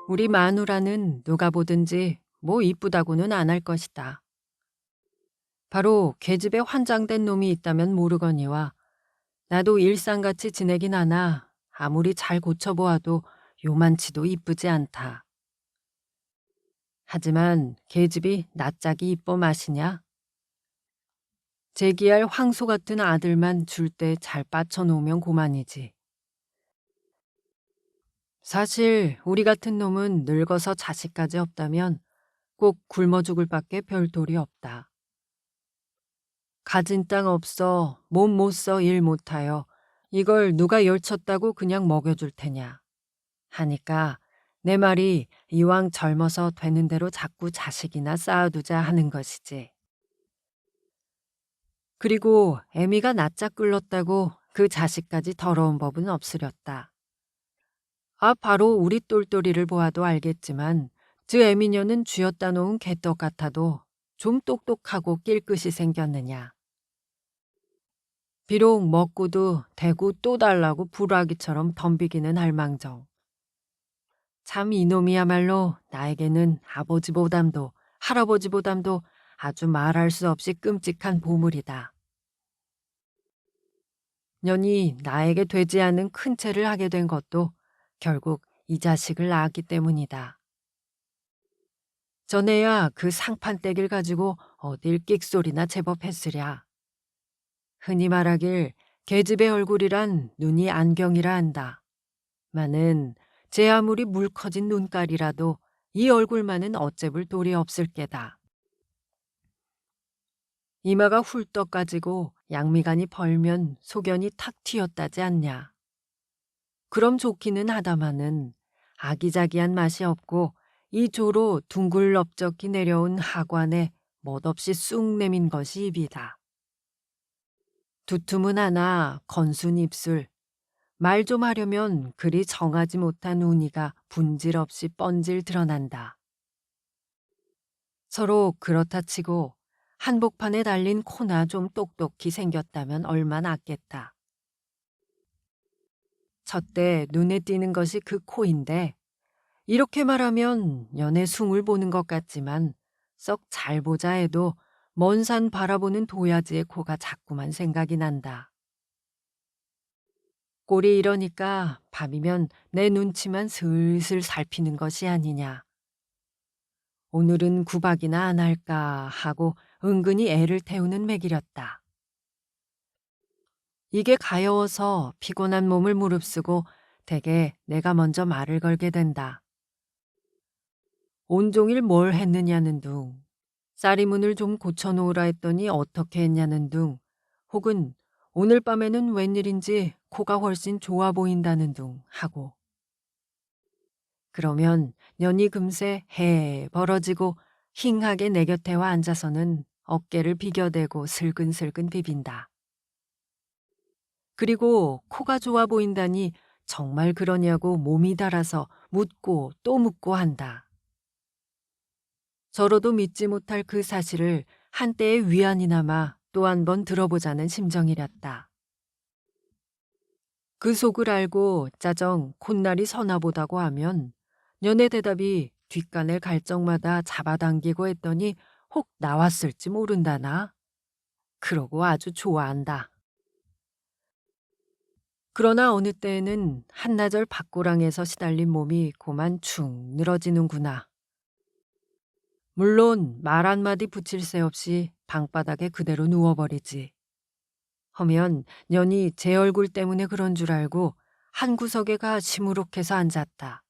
우리 마누라는 누가 보든지 뭐 이쁘다고는 안 할 것이다. 바로 계집에 환장된 놈이 있다면 모르거니와 나도 일상같이 지내긴 하나 아무리 잘 고쳐보아도 요만치도 이쁘지 않다. 하지만 계집이 낯짝이 이뻐 마시냐? 제기할 황소 같은 아들만 줄 때 잘 빠쳐놓으면 고만이지. 사실 우리 같은 놈은 늙어서 자식까지 없다면 꼭 굶어 죽을 밖에 별 도리 없다. 가진 땅 없어, 몸 못 써, 일 못하여 이걸 누가 열쳤다고 그냥 먹여줄 테냐. 하니까 내 말이 이왕 젊어서 되는 대로 자꾸 자식이나 쌓아두자 하는 것이지. 그리고 애미가 낯짝 끌렀다고 그 자식까지 더러운 법은 없으렸다. 바로 우리 똘똘이를 보아도 알겠지만 저 애미녀는 쥐었다 놓은 개떡 같아도 좀 똑똑하고 낄끗이 생겼느냐. 비록 먹고도 대고 또 달라고 불화기처럼 덤비기는 할망정. 참 이놈이야말로 나에게는 아버지보담도 할아버지보담도 아주 말할 수 없이 끔찍한 보물이다. 년이 나에게 되지 않은 큰 채를 하게 된 것도 결국 이 자식을 낳았기 때문이다. 전에야 그 상판떼기를 가지고 어딜 끽소리나 제법 했으랴. 흔히 말하길 계집의 얼굴이란 눈이 안경이라 한다. 마는 제 아무리 물 커진 눈깔이라도 이 얼굴만은 어째볼 도리 없을 게다. 이마가 훌떡 까지고 양미간이 벌면 소견이 탁 튀었다지 않냐. 그럼 좋기는 하다마는 아기자기한 맛이 없고 이 조로 둥글넓적히 내려온 하관에 멋없이 쑥 내민 것이 입이다. 두툼은 하나 건순 입술, 말 좀 하려면 그리 정하지 못한 운이가 분질 없이 뻔질 드러난다. 서로 그렇다 치고 한복판에 달린 코나 좀 똑똑히 생겼다면 얼마 낫겠다. 첫때 눈에 띄는 것이 그 코인데 이렇게 말하면 연애 숭을 보는 것 같지만 썩 잘 보자 해도 먼 산 바라보는 도야지의 코가 자꾸만 생각이 난다. 꼴이 이러니까 밤이면 내 눈치만 슬슬 살피는 것이 아니냐. 오늘은 구박이나 안 할까 하고 은근히 애를 태우는 맥이렸다. 이게 가여워서 피곤한 몸을 무릅쓰고 대개 내가 먼저 말을 걸게 된다. 온종일 뭘 했느냐는 둥, 쌀이문을 좀 고쳐놓으라 했더니 어떻게 했냐는 둥, 혹은 오늘 밤에는 웬일인지 코가 훨씬 좋아 보인다는 둥 하고. 그러면 년이 금세 해 벌어지고 힝하게 내 곁에 와 앉아서는 어깨를 비겨대고 슬근슬근 비빈다. 그리고 코가 좋아 보인다니 정말 그러냐고 몸이 달아서 묻고 또 묻고 한다. 저로도 믿지 못할 그 사실을 한때의 위안이나마 또 한 번 들어보자는 심정이렸다. 그 속을 알고 짜정 콧날이 서나보다고 하면 년의 대답이 뒷간을 갈 적마다 잡아당기고 했더니 혹 나왔을지 모른다나. 그러고 아주 좋아한다. 그러나 어느 때에는 한나절 밖고랑에서 시달린 몸이 고만 축 늘어지는구나. 물론 말 한마디 붙일 새 없이 방바닥에 그대로 누워버리지. 허면 년이 제 얼굴 때문에 그런 줄 알고 한 구석에 가 시무룩해서 앉았다.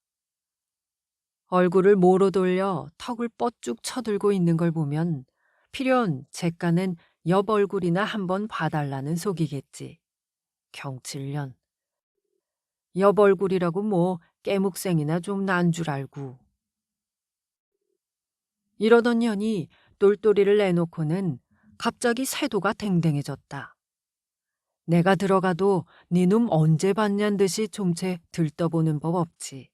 얼굴을 모로 돌려 턱을 뻗쭉 쳐들고 있는 걸 보면 필연 제가는 옆 얼굴이나 한번 봐달라는 속이겠지. 경칠년. 옆 얼굴이라고 뭐 깨묵생이나 좀 난 줄 알고. 이러던 년이 똘똘이를 내놓고는 갑자기 세도가 댕댕해졌다. 내가 들어가도 니놈 언제 봤냔 듯이 좀채 들떠보는 법 없지.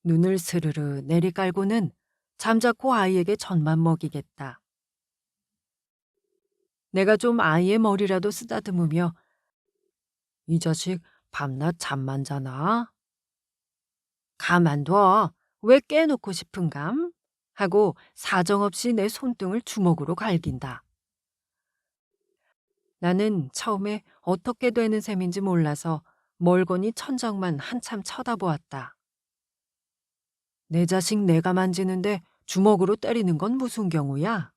눈을 스르르 내리깔고는 잠자코 아이에게 젖만 먹이겠다. 내가 좀 아이의 머리라도 쓰다듬으며 이 자식 밤낮 잠만 자나? 가만둬. 왜 깨놓고 싶은감? 하고 사정없이 내 손등을 주먹으로 갈긴다. 나는 처음에 어떻게 되는 셈인지 몰라서 멀거니 천장만 한참 쳐다보았다. 내 자식 내가 만지는데 주먹으로 때리는 건 무슨 경우야?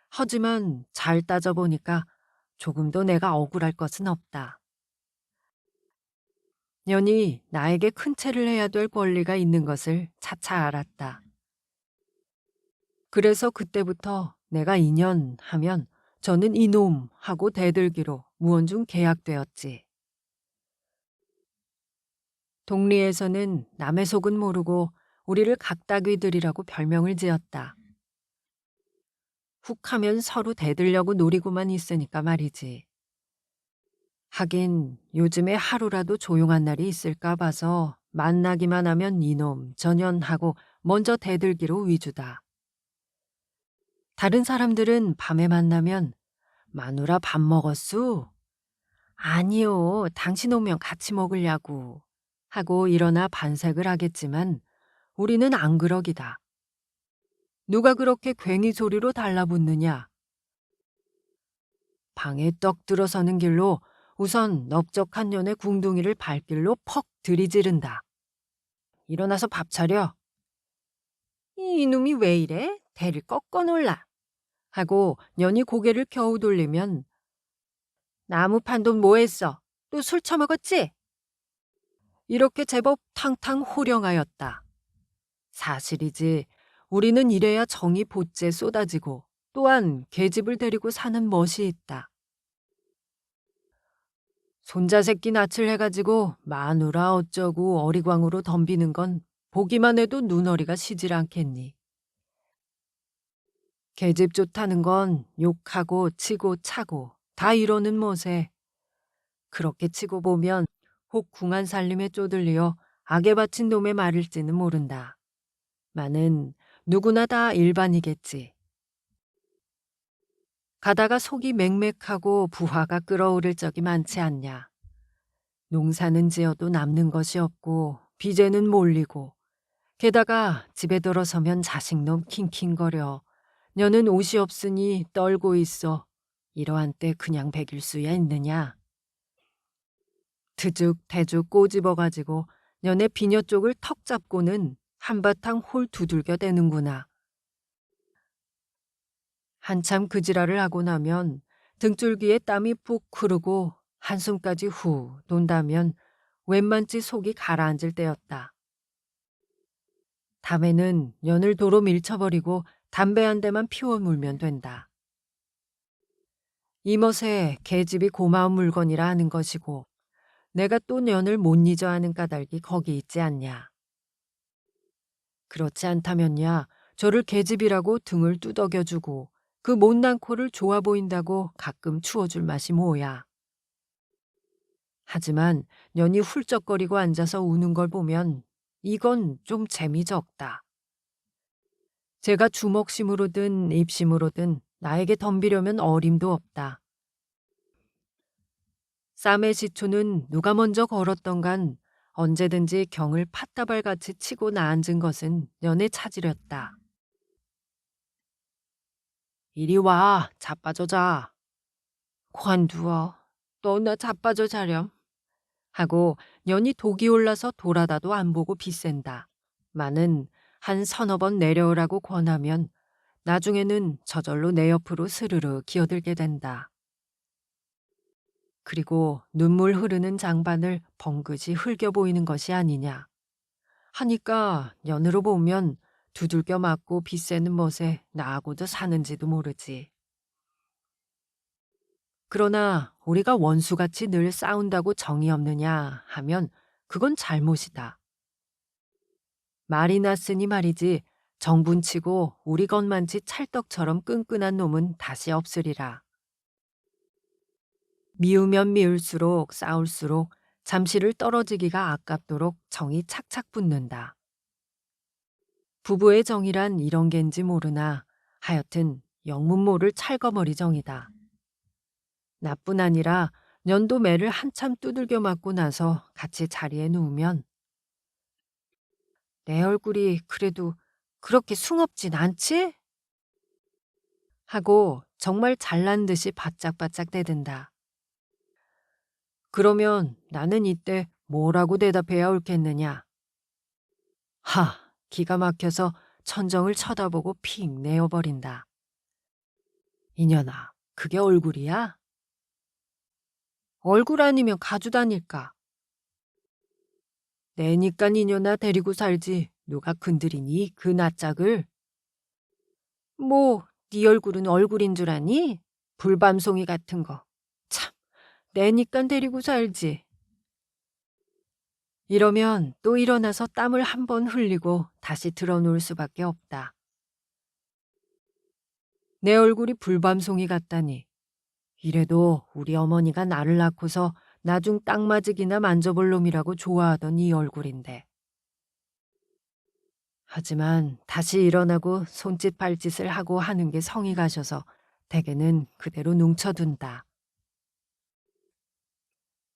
하지만 잘 따져보니까 조금도 내가 억울할 것은 없다. 년이 나에게 큰 채를 해야 될 권리가 있는 것을 차차 알았다. 그래서 그때부터 내가 인연 하면 저는 이놈 하고 대들기로 무언중 계약되었지. 동리에서는 남의 속은 모르고 우리를 각다귀들이라고 별명을 지었다. 훅 하면 서로 대들려고 노리고만 있으니까 말이지. 하긴 요즘에 하루라도 조용한 날이 있을까 봐서 만나기만 하면 이놈 전연하고 먼저 대들기로 위주다. 다른 사람들은 밤에 만나면 마누라 밥 먹었수? 아니요, 당신 오면 같이 먹으려고 하고 일어나 반색을 하겠지만 우리는 안 그러기다. 누가 그렇게 괭이 소리로 달라붙느냐? 방에 떡 들어서는 길로 우선 넓적한 년의 궁둥이를 발길로 퍽 들이지른다. 일어나서 밥 차려. 이놈이 왜 이래? 대를 꺾어 놀라. 하고 년이 고개를 겨우 돌리면 나무 판돈 뭐 했어? 또 술 처먹었지? 이렇게 제법 탕탕 호령하였다. 사실이지. 우리는 이래야 정이 곧제 쏟아지고 또한 계집을 데리고 사는 멋이 있다. 손자 새끼 낯을 해가지고 마누라 어쩌고 어리광으로 덤비는 건 보기만 해도 눈어리가 시질 않겠니. 계집 좋다는 건 욕하고 치고 차고 다 이러는 멋에 그렇게 치고 보면 혹 궁한 살림에 쪼들려 악에 바친 놈의 말일지는 모른다. 마는 누구나 다 일반이겠지. 가다가 속이 맹맥하고 부하가 끓어오를 적이 많지 않냐. 농사는 지어도 남는 것이 없고 빚에는 몰리고 게다가 집에 들어서면 자식놈 킹킹거려 너는 옷이 없으니 떨고 있어. 이러한 때 그냥 배길 수야 있느냐. 드죽대죽 꼬집어가지고 너네 비녀 쪽을 턱 잡고는 한바탕 홀 두들겨 대는구나. 한참 그 지랄을 하고 나면 등줄기에 땀이 푹 흐르고 한숨까지 후 돈다면 웬만치 속이 가라앉을 때였다. 다음에는 연을 도로 밀쳐버리고 담배 한 대만 피워 물면 된다. 이 멋에 계집이 고마운 물건이라 하는 것이고 내가 또 연을 못 잊어 하는 까닭이 거기 있지 않냐. 그렇지 않다면야 저를 계집이라고 등을 두덕여주고 그 못난 코를 좋아 보인다고 가끔 추워줄 맛이 뭐야. 하지만 년이 훌쩍거리고 앉아서 우는 걸 보면 이건 좀 재미적다. 제가 주먹심으로든 입심으로든 나에게 덤비려면 어림도 없다. 쌈의 시초는 누가 먼저 걸었던간 언제든지 경을 팥다발같이 치고 나앉은 것은 년에 차지렸다. 이리 와, 자빠져 자. 관두어, 너 나 자빠져 자렴. 하고 년이 독이 올라서 돌아다도 안 보고 비샌다. 마는 한 서너 번 내려오라고 권하면 나중에는 저절로 내 옆으로 스르르 기어들게 된다. 그리고 눈물 흐르는 장반을 벙긋이 흘겨 보이는 것이 아니냐 하니까 년으로 보면 두들겨 맞고 비세는 멋에 나하고도 사는지도 모르지. 그러나 우리가 원수같이 늘 싸운다고 정이 없느냐 하면 그건 잘못이다. 말이 났으니 말이지 정분치고 우리 것만치 찰떡처럼 끈끈한 놈은 다시 없으리라. 미우면 미울수록 싸울수록 잠시를 떨어지기가 아깝도록 정이 착착 붙는다. 부부의 정이란 이런 겐지 모르나 하여튼 영문 모를 찰거머리 정이다. 나뿐 아니라 년도 매를 한참 두들겨 맞고 나서 같이 자리에 누우면 내 얼굴이 그래도 그렇게 숭업진 않지? 하고 정말 잘난 듯이 바짝바짝 대든다. 그러면 나는 이때 뭐라고 대답해야 옳겠느냐? 기가 막혀서 천정을 쳐다보고 픽 내어버린다. 이년아, 그게 얼굴이야? 얼굴 아니면 가져다닐까? 내니깐 이년아 데리고 살지 누가 건드리니 그 낯짝을? 뭐, 네 얼굴은 얼굴인 줄 아니? 불밤송이 같은 거. 참, 내니깐 데리고 살지. 이러면 또 일어나서 땀을 한 번 흘리고 다시 드러놓을 수밖에 없다. 내 얼굴이 불밤송이 같다니. 이래도 우리 어머니가 나를 낳고서 나중 땅맞으기나 만져볼 놈이라고 좋아하던 이 얼굴인데. 하지만 다시 일어나고 손짓 발짓을 하고 하는 게 성이 가셔서 대개는 그대로 뭉쳐둔다.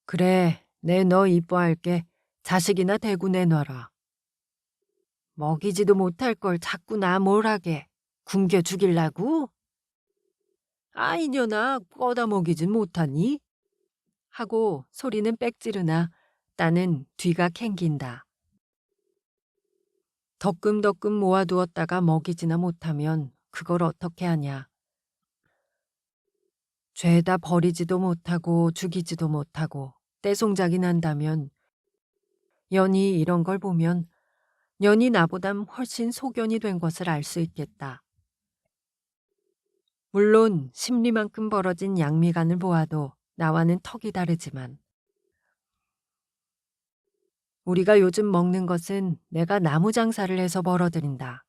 그래, 내 너 이뻐할게. 자식이나 대구 내놔라. 먹이지도 못할 걸 자꾸 나 뭘하게. 굶겨 죽일라고? 이년아 꺼다 먹이진 못하니? 하고 소리는 빽지르나 딴은 뒤가 캥긴다. 덕금덕금 모아두었다가 먹이지나 못하면 그걸 어떻게 하냐. 죄다 버리지도 못하고 죽이지도 못하고 떼송작이 난다면 연이 이런 걸 보면 년이 나보단 훨씬 소견이 된 것을 알 수 있겠다. 물론 심리만큼 벌어진 양미간을 보아도 나와는 턱이 다르지만 우리가 요즘 먹는 것은 내가 나무 장사를 해서 벌어들인다.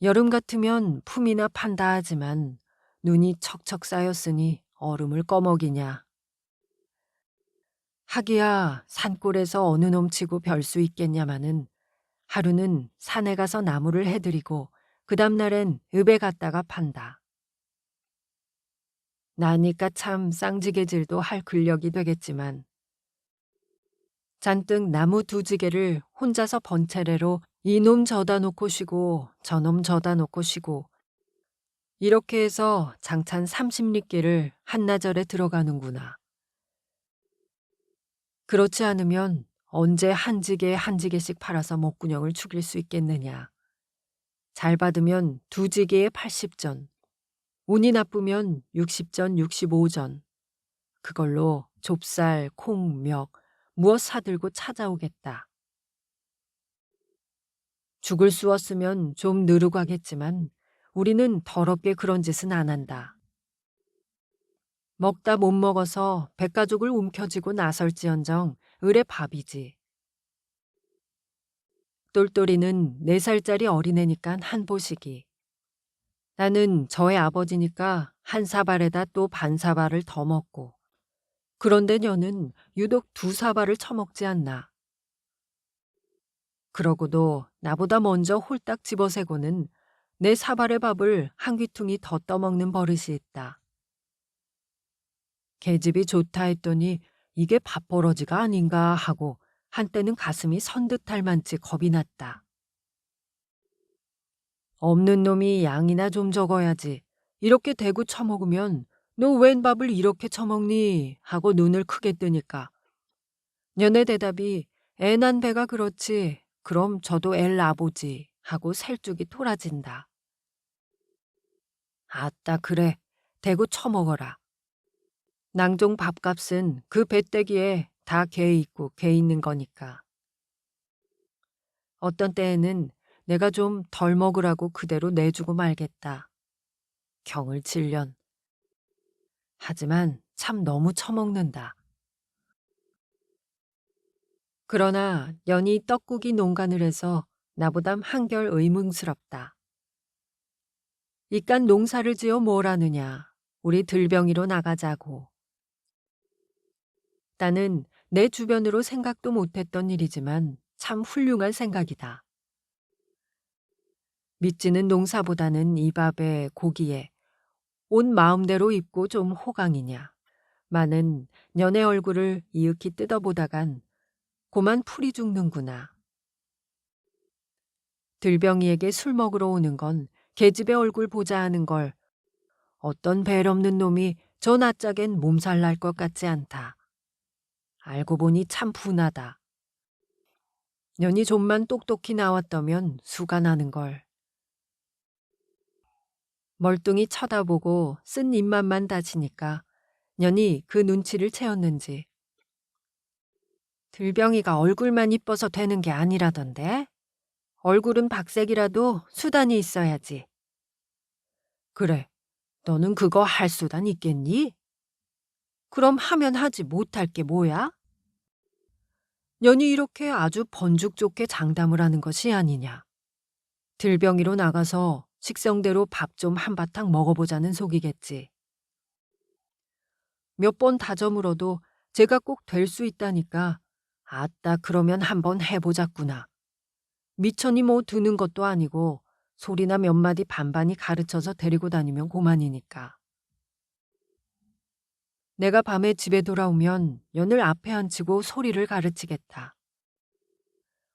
여름 같으면 품이나 판다 하지만 눈이 척척 쌓였으니 얼음을 꺼먹이냐. 하기야 산골에서 어느 놈 치고 별 수 있겠냐마는 하루는 산에 가서 나무를 해드리고 그 다음날엔 읍에 갔다가 판다. 나니까 참 쌍지개질도 할 근력이 되겠지만 잔뜩 나무 2지개를 혼자서 번체레로 이놈 저다 놓고 쉬고 저놈 저다 놓고 쉬고 이렇게 해서 장찬 30리끼를 한나절에 들어가는구나. 그렇지 않으면 언제 한 지개씩 팔아서 목구녕을 죽일 수 있겠느냐. 잘 받으면 2지개에 80전, 운이 나쁘면 60전, 65전. 그걸로 좁쌀, 콩, 멱, 무엇 사들고 찾아오겠다. 죽을 쑤었으면 좀 느르가겠지만 우리는 더럽게 그런 짓은 안 한다. 먹다 못 먹어서 백가족을 움켜쥐고 나설지언정 을의 밥이지. 똘똘이는 4살짜리 어린애니까 한 보시기. 나는 저의 아버지니까 한 사발에다 또 반 사발을 더 먹고 그런데 너는 유독 2사발을 처먹지 않나. 그러고도 나보다 먼저 홀딱 집어세고는 내 사발의 밥을 한 귀퉁이 더 떠먹는 버릇이 있다. 계집이 좋다 했더니 이게 밥버러지가 아닌가 하고 한때는 가슴이 선듯할 만치 겁이 났다. 없는 놈이 양이나 좀 적어야지. 이렇게 대구 처먹으면 너 웬 밥을 이렇게 처먹니? 하고 눈을 크게 뜨니까. 년의 대답이 애 난 배가 그렇지. 그럼 저도 애를 낳아보지. 하고 살쭉이 토라진다. 아따 그래. 대구 처먹어라. 낭종 밥값은 그 배때기에 다 개 있고 개 있는 거니까. 어떤 때에는 내가 좀 덜 먹으라고 그대로 내주고 말겠다. 경을 칠련. 하지만 참 너무 처먹는다. 그러나 연이 떡국이 농간을 해서 나보담 한결 의문스럽다. 이깟 농사를 지어 뭘 하느냐. 우리 들병이로 나가자고. 나는 내 주변으로 생각도 못했던 일이지만 참 훌륭한 생각이다. 믿지는 농사보다는 이 밥에 고기에 온 마음대로 입고 좀 호강이냐. 많은 년의 얼굴을 이윽히 뜯어보다간 고만 풀이 죽는구나. 들병이에게 술 먹으러 오는 건 계집의 얼굴 보자 하는 걸 어떤 벨 없는 놈이 저 낯짝엔 몸살 날 것 같지 않다. 알고 보니 참 분하다. 년이 좀만 똑똑히 나왔다면 수가 나는 걸. 멀뚱히 쳐다보고 쓴 입맛만 다치니까 년이 그 눈치를 채웠는지 들병이가 얼굴만 이뻐서 되는 게 아니라던데? 얼굴은 박색이라도 수단이 있어야지. 그래, 너는 그거 할 수단 있겠니? 그럼 하면 하지 못할 게 뭐야? 년이 이렇게 아주 번죽 좋게 장담을 하는 것이 아니냐. 들병이로 나가서 식성대로 밥 좀 한바탕 먹어보자는 속이겠지. 몇 번 다저물어도 제가 꼭 될 수 있다니까 아따 그러면 한번 해보자꾸나. 미천이 뭐 드는 것도 아니고 소리나 몇 마디 반반히 가르쳐서 데리고 다니면 고만이니까. 내가 밤에 집에 돌아오면 연을 앞에 앉히고 소리를 가르치겠다.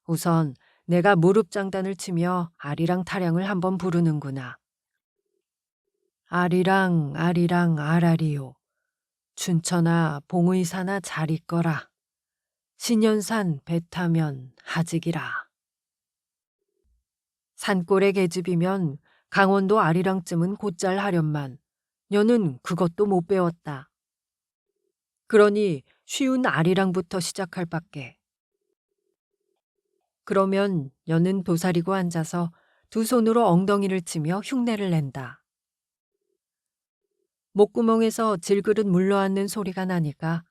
우선 내가 무릎 장단을 치며 아리랑 타령을 한번 부르는구나. 아리랑 아리랑 아라리요. 춘천아 봉의사나 잘 있거라. 신연산 배 타면 하직이라. 산골의 계집이면 강원도 아리랑쯤은 곧잘 하련만 여는 그것도 못 배웠다. 그러니 쉬운 아리랑부터 시작할 밖에. 그러면 여는 도사리고 앉아서 두 손으로 엉덩이를 치며 흉내를 낸다. 목구멍에서 질그릇 물러앉는 소리가 나니까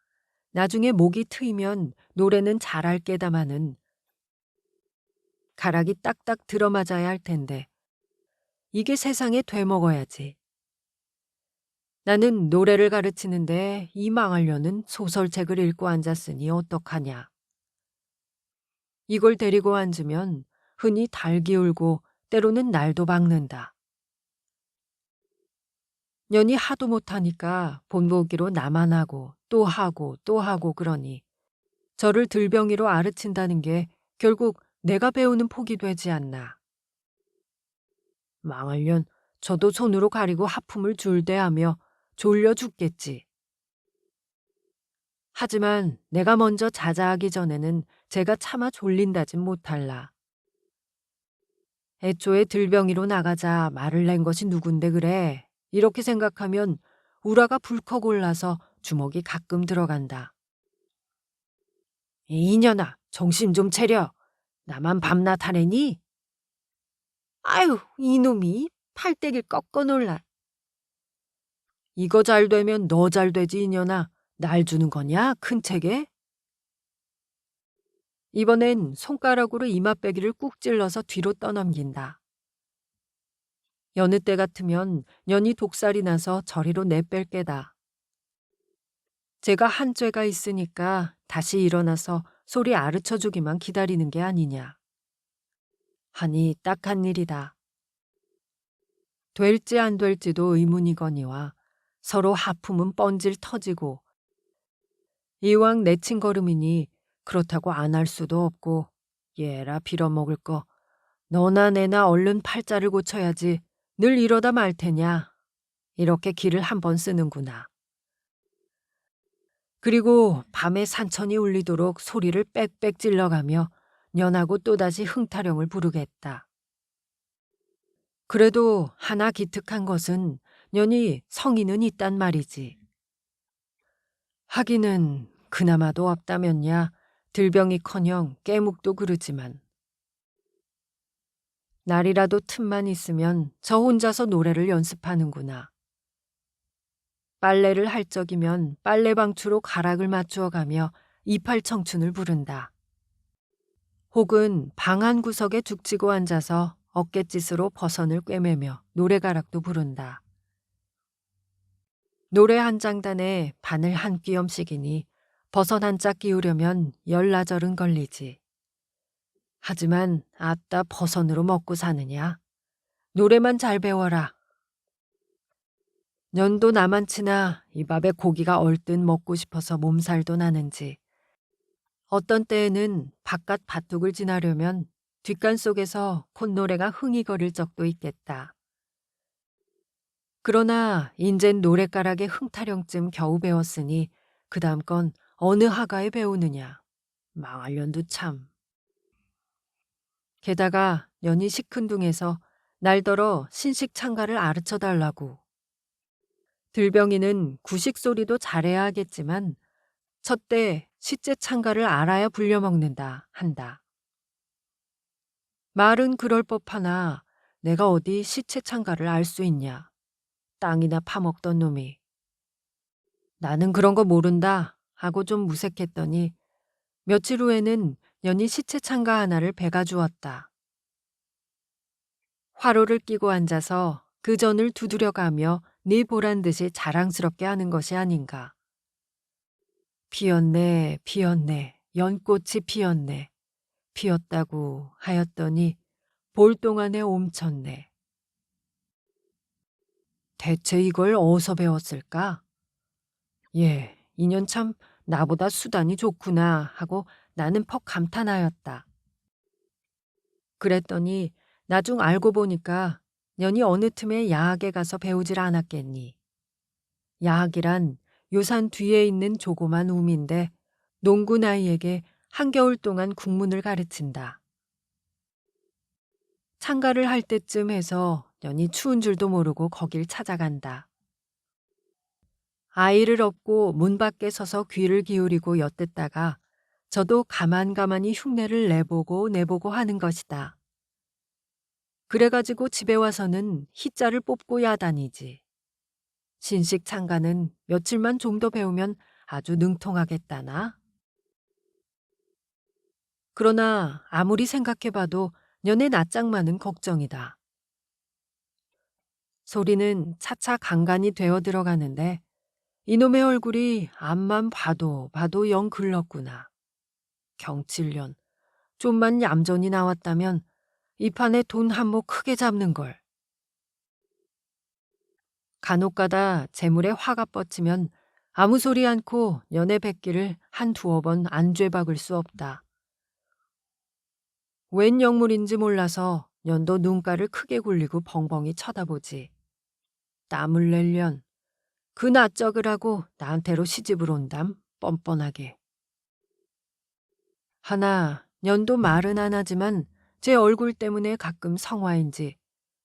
나중에 목이 트이면 노래는 잘할 게다마는 가락이 딱딱 들어맞아야 할 텐데 이게 세상에 되먹어야지. 나는 노래를 가르치는데 이 망할려는 소설책을 읽고 앉았으니 어떡하냐. 이걸 데리고 앉으면 흔히 달기 울고 때로는 날도 박는다. 년이 하도 못하니까 본보기로 나만 하고 또 하고 또 하고 그러니 저를 들병이로 아르친다는 게 결국 내가 배우는 폭이 되지 않나. 망할년 저도 손으로 가리고 하품을 줄대하며 졸려 죽겠지. 하지만 내가 먼저 자자하기 전에는 제가 차마 졸린다진 못할라. 애초에 들병이로 나가자 말을 낸 것이 누군데 그래. 이렇게 생각하면 우라가 불컥 올라서 주먹이 가끔 들어간다. 이년아 정신 좀 차려. 나만 밤낮 하래니? 아유 이놈이 팔대기를 꺾어 놀라. 이거 잘 되면 너 잘 되지 이년아. 날 주는 거냐 큰 책에? 이번엔 손가락으로 이맛배기를 꾹 찔러서 뒤로 떠넘긴다. 여느 때 같으면 년이 독살이 나서 저리로 내뺄 게다. 제가 한 죄가 있으니까 다시 일어나서 소리 아르쳐주기만 기다리는 게 아니냐. 하니 딱한 일이다. 될지 안 될지도 의문이거니와 서로 하품은 뻔질 터지고 이왕 내친 걸음이니 그렇다고 안 할 수도 없고 얘라 빌어먹을 거 너나 내나 얼른 팔자를 고쳐야지 늘 이러다 말 테냐. 이렇게 기를 한번 쓰는구나. 그리고 밤에 산천이 울리도록 소리를 빽빽 찔러가며 년하고 또다시 흥타령을 부르겠다. 그래도 하나 기특한 것은 년이 성의는 있단 말이지. 하기는 그나마도 없다면야 들병이커녕 깨묵도 그르지만 날이라도 틈만 있으면 저 혼자서 노래를 연습하는구나. 빨래를 할 적이면 빨래방추로 가락을 맞추어 가며 이팔청춘을 부른다. 혹은 방 한 구석에 죽치고 앉아서 어깨짓으로 버선을 꿰매며 노래가락도 부른다. 노래 한 장단에 바늘 한 귀엄씩이니 버섯 한 짝 끼우려면 열나절은 걸리지. 하지만 아따 버선으로 먹고 사느냐. 노래만 잘 배워라. 년도 나만치나 이 밥에 고기가 얼뜻 먹고 싶어서 몸살도 나는지 어떤 때에는 바깥 밭둑을 지나려면 뒷간 속에서 콧노래가 흥이 거릴 적도 있겠다. 그러나 인젠 노랫가락의 흥타령쯤 겨우 배웠으니 그 다음 건 어느 하가에 배우느냐. 망할년도 참. 게다가 년이 시큰둥해서 날더러 신식 창가를 아르쳐달라고. 들병이는 구식 소리도 잘해야 하겠지만 첫때 시제 창가를 알아야 불려먹는다 한다. 말은 그럴 법하나 내가 어디 시체 창가를 알 수 있냐. 땅이나 파먹던 놈이. 나는 그런 거 모른다 하고 좀 무색했더니 며칠 후에는 년이 시체 창가 하나를 배가 주었다. 화로를 끼고 앉아서 그 전을 두드려가며 네 보란 듯이 자랑스럽게 하는 것이 아닌가. 피었네, 피었네, 연꽃이 피었네. 피었다고 하였더니 볼 동안에 옴쳤네. 대체 이걸 어디서 배웠을까? 예, 인연 참 나보다 수단이 좋구나 하고 나는 퍽 감탄하였다. 그랬더니 나중 알고 보니까 년이 어느 틈에 야학에 가서 배우질 않았겠니. 야학이란 요산 뒤에 있는 조그만 우미인데 농구 나이에게 한겨울 동안 국문을 가르친다. 창가를 할 때쯤 해서 년이 추운 줄도 모르고 거길 찾아간다. 아이를 업고 문 밖에 서서 귀를 기울이고 엿듣다가 저도 가만가만히 흉내를 내보고 하는 것이다. 그래가지고 집에 와서는 희자를 뽑고 야단이지. 신식 창가는 며칠만 좀 더 배우면 아주 능통하겠다나? 그러나 아무리 생각해봐도 년의 낯장만은 걱정이다. 소리는 차차 간간이 되어 들어가는데 이놈의 얼굴이 앞만 봐도 영 글렀구나. 경칠년, 좀만 얌전히 나왔다면 이 판에 돈 한 모 크게 잡는 걸. 간혹가다 재물에 화가 뻗치면 아무 소리 않고 연애 백기를 한 두어 번 안 죄박을 수 없다. 웬 영물인지 몰라서 년도 눈가를 크게 굴리고 벙벙이 쳐다보지. 땀을 낼련. 그 낯짝을 하고 나한테로 시집을 온담 뻔뻔하게. 하나 년도 말은 안 하지만 제 얼굴 때문에 가끔 성화인지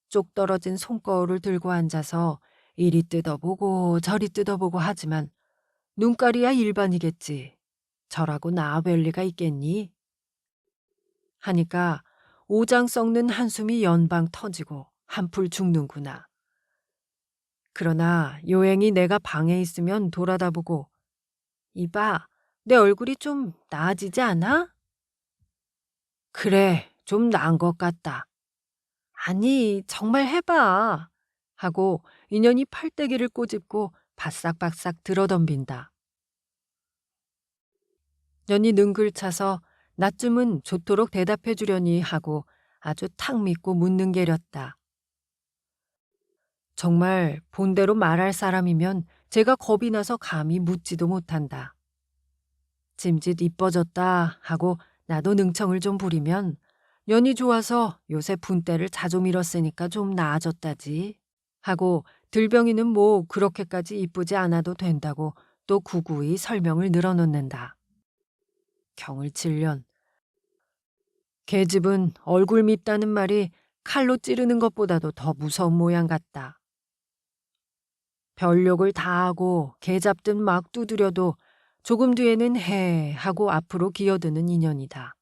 쪽 떨어진 손거울을 들고 앉아서 이리 뜯어보고 저리 뜯어보고 하지만 눈깔이야 일반이겠지. 저라고 나아뵐 리가 있겠니? 하니까 오장 썩는 한숨이 연방 터지고 한풀 죽는구나. 그러나 요행이 내가 방에 있으면 돌아다보고 이봐, 내 얼굴이 좀 나아지지 않아? 그래, 좀 나은 것 같다. 아니, 정말 해봐. 하고 인연이 팔대기를 꼬집고 바싹바싹 들어덤빈다. 년이 능글차서 나쯤은 좋도록 대답해 주려니 하고 아주 탁 믿고 묻는 게렸다. 정말 본대로 말할 사람이면 제가 겁이 나서 감히 묻지도 못한다. 짐짓 이뻐졌다 하고 나도 능청을 좀 부리면 년이 좋아서 요새 분때를 자주 밀었으니까 좀 나아졌다지 하고 들병이는 뭐 그렇게까지 이쁘지 않아도 된다고 또 구구이 설명을 늘어놓는다. 경을 칠련. 계집은 얼굴 밉다는 말이 칼로 찌르는 것보다도 더 무서운 모양 같다. 별욕을 다 하고 개 잡듯 막 두드려도 조금 뒤에는 해 하고 앞으로 기어드는 인연이다.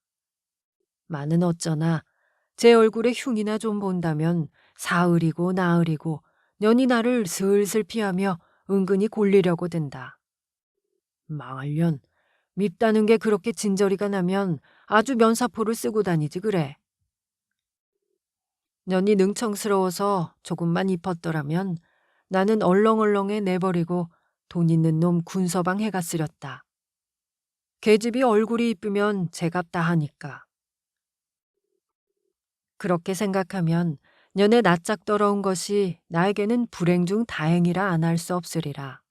마는 어쩌나 제 얼굴에 흉이나 좀 본다면 사흘이고 나흘이고 년이 나를 슬슬 피하며 은근히 골리려고 든다. 망할년, 밉다는 게 그렇게 진저리가 나면 아주 면사포를 쓰고 다니지 그래. 년이 능청스러워서 조금만 입었더라면 나는 얼렁얼렁해 내버리고 돈 있는 놈 군서방 해가 쓰렸다. 계집이 얼굴이 이쁘면 제값 다 하니까. 그렇게 생각하면 년의 낯짝 더러운 것이 나에게는 불행 중 다행이라 안 할 수 없으리라.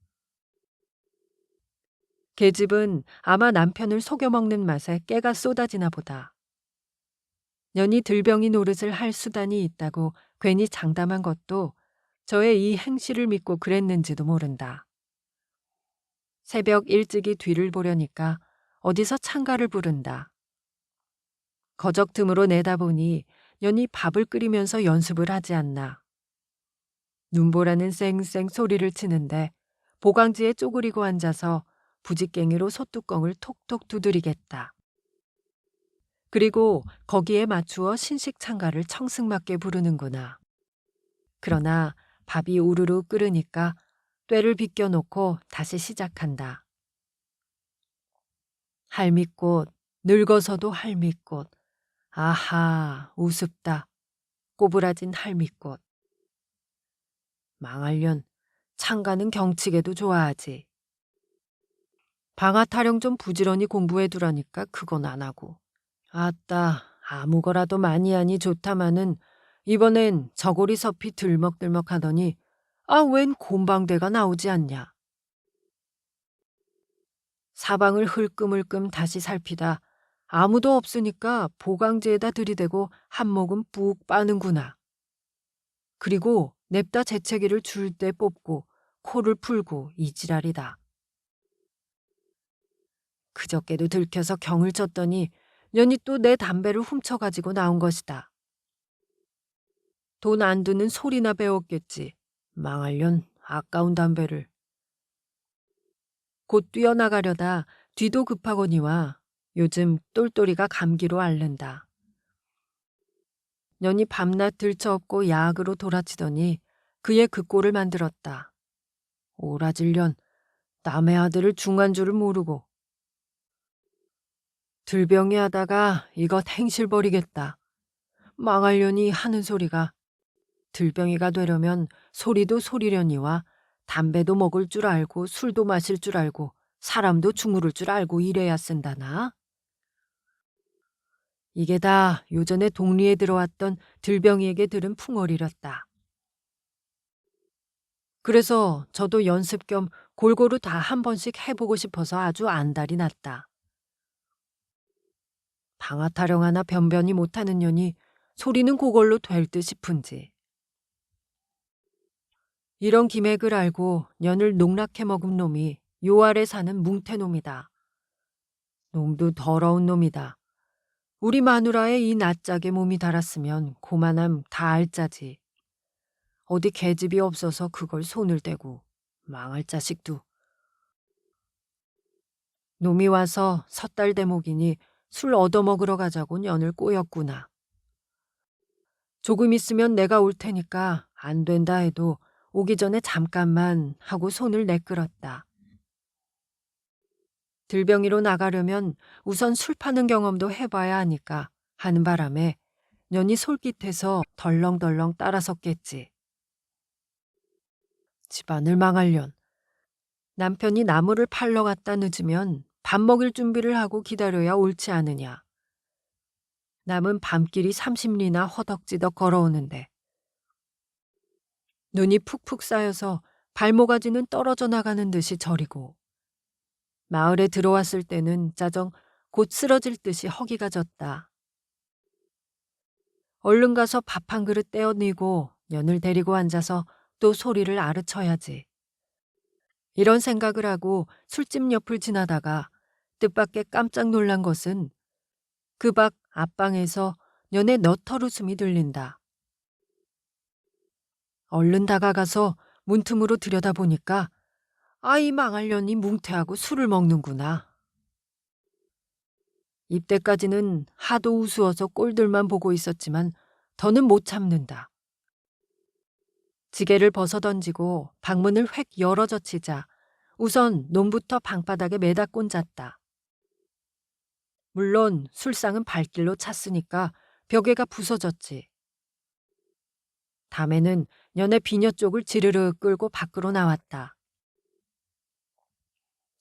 계집은 아마 남편을 속여먹는 맛에 깨가 쏟아지나 보다. 년이 들병이 노릇을 할 수단이 있다고 괜히 장담한 것도 저의 이 행실을 믿고 그랬는지도 모른다. 새벽 일찍이 뒤를 보려니까 어디서 창가를 부른다. 거적 틈으로 내다보니 년이 밥을 끓이면서 연습을 하지 않나. 눈보라는 쌩쌩 소리를 치는데 보강지에 쪼그리고 앉아서 부직갱이로 솥뚜껑을 톡톡 두드리겠다. 그리고 거기에 맞추어 신식 창가를 청승맞게 부르는구나. 그러나 밥이 우르르 끓으니까 꾀를 비껴놓고 다시 시작한다. 할미꽃, 늙어서도 할미꽃. 아하, 우습다. 꼬부라진 할미꽃. 망할년, 창가는 경치게도 좋아하지. 방아 타령 좀 부지런히 공부해두라니까 그건 안 하고. 아따, 아무거라도 많이 하니 좋다마는 이번엔 저고리 섭이 들먹들먹 하더니 웬 곰방대가 나오지 않냐. 사방을 흘끔흘끔 다시 살피다 아무도 없으니까 보강제에다 들이대고 한 모금 뿍 빠는구나. 그리고 냅다 재채기를 줄 때 뽑고 코를 풀고 이 지랄이다. 그저께도 들켜서 경을 쳤더니 년이 또 내 담배를 훔쳐가지고 나온 것이다. 돈 안 드는 소리나 배웠겠지. 망할년 아까운 담배를. 곧 뛰어나가려다 뒤도 급하거니와 요즘 똘똘이가 감기로 앓는다. 년이 밤낮 들쳐업고 야학으로 돌아치더니 그의 그 꼴을 만들었다. 오라질년 남의 아들을 중한 줄을 모르고. 들병이 하다가 이것 행실 버리겠다. 망할년이 하는 소리가 들병이가 되려면 소리도 소리려니와 담배도 먹을 줄 알고 술도 마실 줄 알고 사람도 주무를 줄 알고 이래야 쓴다나? 이게 다 요전에 동리에 들어왔던 들병이에게 들은 풍월이렸다. 그래서 저도 연습 겸 골고루 다 한 번씩 해보고 싶어서 아주 안달이 났다. 방아 타령 하나 변변히 못하는 년이 소리는 그걸로 될 듯 싶은지. 이런 기맥을 알고 년을 농락해 먹은 놈이 요 아래 사는 뭉태놈이다. 놈도 더러운 놈이다. 우리 마누라의 이 낯짝에 몸이 달았으면 고만함 다 알짜지. 어디 계집이 없어서 그걸 손을 대고 망할 자식도. 놈이 와서 섣달 대목이니 술 얻어먹으러 가자고 년을 꼬였구나. 조금 있으면 내가 올 테니까 안 된다 해도 오기 전에 잠깐만 하고 손을 내끌었다. 들병이로 나가려면 우선 술 파는 경험도 해봐야 하니까 하는 바람에 년이 솔깃해서 덜렁덜렁 따라섰겠지. 집안을 망할련. 남편이 나무를 팔러 갔다 늦으면 밥 먹일 준비를 하고 기다려야 옳지 않으냐. 남은 밤길이 30리나 허덕지덕 걸어오는데 눈이 푹푹 쌓여서 발모가지는 떨어져 나가는 듯이 저리고 마을에 들어왔을 때는 짜정 곧 쓰러질 듯이 허기가 졌다. 얼른 가서 밥 한 그릇 떼어내고 년을 데리고 앉아서 또 소리를 아르쳐야지. 이런 생각을 하고 술집 옆을 지나다가 뜻밖의 깜짝 놀란 것은 그 밖 앞방에서 년의 너털 웃음이 들린다. 얼른 다가가서 문틈으로 들여다보니까 이 망할년이 뭉태하고 술을 먹는구나. 입대까지는 하도 우스워서 꼴들만 보고 있었지만 더는 못 참는다. 지게를 벗어던지고 방문을 획 열어젖히자 우선 놈부터 방바닥에 매다 꼰잤다. 물론 술상은 발길로 찼으니까 벽에가 부서졌지. 다음에는 년의 비녀 쪽을 지르르 끌고 밖으로 나왔다.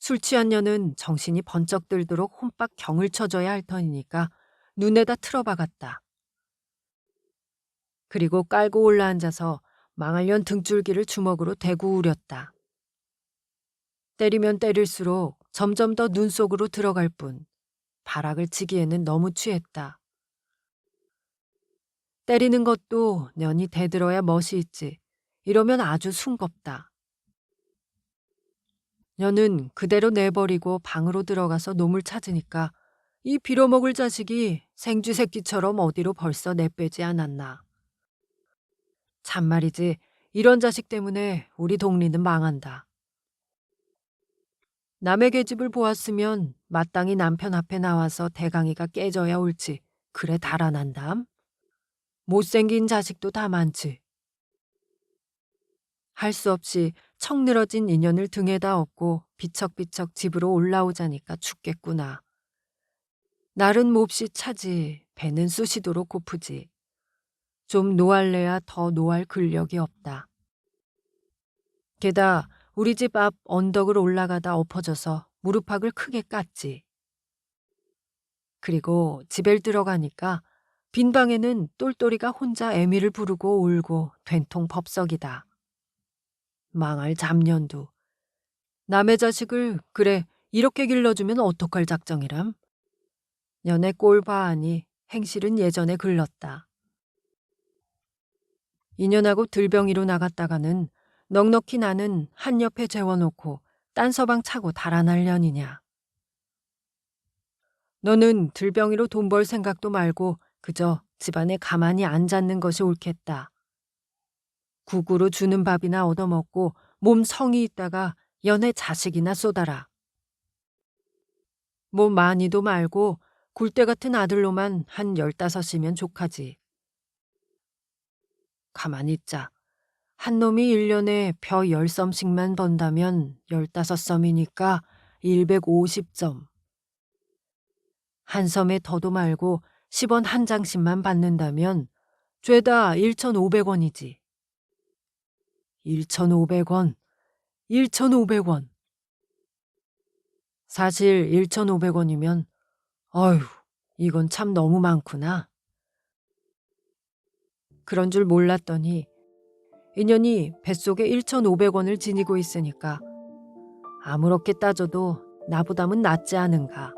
술 취한 년은 정신이 번쩍 들도록 혼밥 경을 쳐줘야 할 터이니까 눈에다 틀어박았다. 그리고 깔고 올라앉아서 망할년 등줄기를 주먹으로 대고 우렸다. 때리면 때릴수록 점점 더 눈 속으로 들어갈 뿐 발악을 치기에는 너무 취했다. 때리는 것도 년이 대들어야 멋이 있지. 이러면 아주 숭겁다. 년은 그대로 내버리고 방으로 들어가서 놈을 찾으니까 이 빌어먹을 자식이 생쥐새끼처럼 어디로 벌써 내빼지 않았나. 참말이지 이런 자식 때문에 우리 동리는 망한다. 남의 계집을 보았으면 마땅히 남편 앞에 나와서 대강이가 깨져야 옳지. 그래 달아난담. 못생긴 자식도 다 많지. 할 수 없이 척 늘어진 인연을 등에다 업고 비척비척 집으로 올라오자니까 죽겠구나. 날은 몹시 차지 배는 쑤시도록 고프지. 좀 노할래야 더 노할 근력이 없다. 게다 우리 집 앞 언덕을 올라가다 엎어져서 무릎팍을 크게 깠지. 그리고 집에 들어가니까 빈 방에는 똘똘이가 혼자 애미를 부르고 울고 된통 법석이다. 망할 잡년도. 남의 자식을 그래 이렇게 길러주면 어떡할 작정이람? 년의 꼴 봐하니 행실은 예전에 글렀다. 2년하고 들병이로 나갔다가는 넉넉히 나는 한 옆에 재워놓고 딴 서방 차고 달아날 년이냐. 너는 들병이로 돈 벌 생각도 말고 그저 집안에 가만히 앉았는 것이 옳겠다. 국으로 주는 밥이나 얻어먹고 몸 성이 있다가 연애 자식이나 쏟아라. 뭐 많이도 말고 굴대 같은 아들로만 한 15이면 족하지. 가만히 있자. 한 놈이 1년에 벼 10썸씩만 번다면 15썸이니까 150점. 한 섬에 더도 말고 10원 한 장씩만 받는다면 죄다 1,500원이지. 1,500원. 1,500원. 사실 1,500원이면 어휴 이건 참 너무 많구나. 그런 줄 몰랐더니 인연이 뱃속에 1,500원을 지니고 있으니까 아무렇게 따져도 나보다는 낫지 않은가.